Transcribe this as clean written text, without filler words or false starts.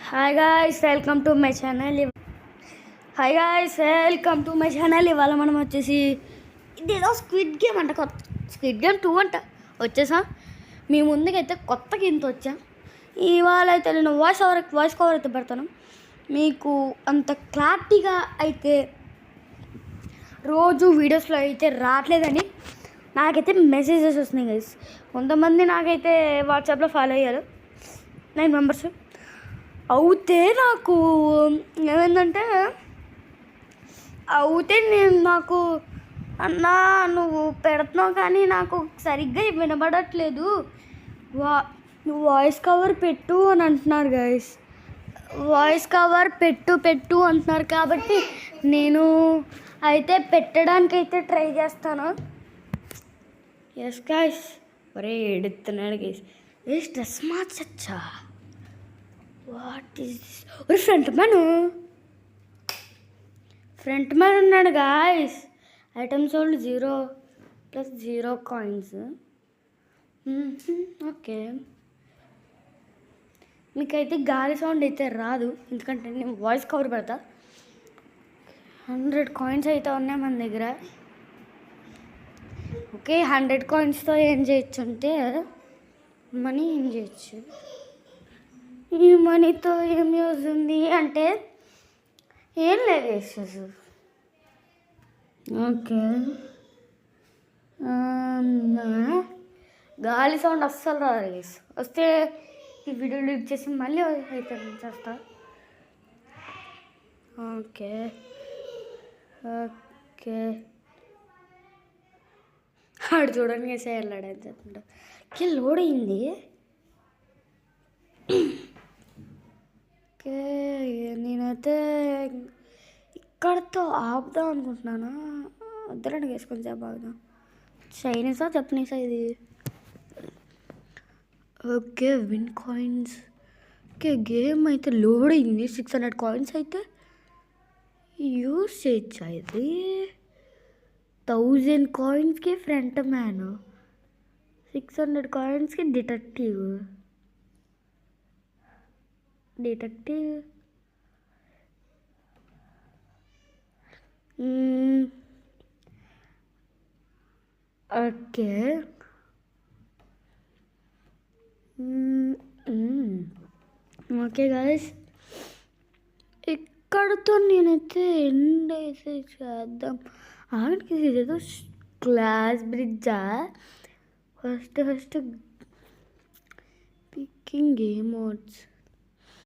Hi guys welcome to my channel. ఇవాళ మనం వచ్చేసి ఇదేదో స్క్విడ్ గేమ్ అంట, స్క్విడ్ గేమ్ 2 అంట వచ్చేసా. మీ ముందుకైతే కొత్త గేమ్తో వచ్చా. ఇవాళ అయితే నేను వాయిస్ కవర్ అయితే పెడతాను. మీకు అంత క్లారిటీగా అయితే రోజు వీడియోస్లో అయితే రావట్లేదని నాకైతే మెసేజెస్ వస్తున్నాయి గైస్. కొంతమంది నాకైతే వాట్సాప్లో ఫాలో అయ్యారు 9 మెంబర్స్. అవుతే నాకు ఏమైందంటే నాకు అన్నా నువ్వు పెడుతున్నావు కానీ నాకు సరిగ్గా వినబడట్లేదు, నువ్వు వాయిస్ కవర్ పెట్టు అని అంటున్నారు గైస్. వాయిస్ కవర్ పెట్టు అంటున్నారు కాబట్టి నేను అయితే పెట్టడానికి అయితే ట్రై చేస్తాను. Yes guys. ఒరే ఎడుతున్నాడు గైస్. డ్రెస్ మార్చచ్చా? What is this? ఒక ఫ్రంట్ మ్యాన్ ఉన్నాడు guys. Items old 0 + 0 coins. Okay, మీకైతే గాలి సౌండ్ అయితే రాదు ఎందుకంటే నేను వాయిస్ కవర్ పెడతా. 100 కాయిన్స్ అయితే ఉన్నాయి మన దగ్గర. ఓకే, 100 కాయిన్స్తో ఏం చేయొచ్చు అంటే మనీ ఏం చేయొచ్చు. ఈ మనీతో ఏం యూజ్ ఉంది అంటే ఏం లేదు వేసేసి. ఓకే, గాలి సౌండ్ అస్సలు రాదు వేసి. వస్తే ఈ వీడియో లీడ్ చేసి మళ్ళీ అయితే చేస్తా. ఓకే ఓకే, ఆడు చూడండి వేసే వెళ్ళాడు అని చెప్తుంటా. లోడ్ అయింది. ఓకే, నేనైతే ఇక్కడతో ఆపుదాం అనుకుంటున్నాను. వద్దరండి గేస్, కొంచెం ఆపుదాం. చైనీసా జపనీసా ఇది? Okay, win coins. Okay, game అయితే లోడ్ అయింది. 600 కాయిన్స్ అయితే యూజ్ చేయొచ్చా ఇది? 1000 కాయిన్స్కి ఫ్రంట్ మ్యాన్, 600 కాయిన్స్కి డిటెక్టివ్. ఓకే ఓకే గాయస్, ఇక్కడతో నేనైతే ఎండ్ అయితే చేద్దాం. ఆడికి ఇదేదో గ్లాస్ బ్రిడ్జా? First picking game modes.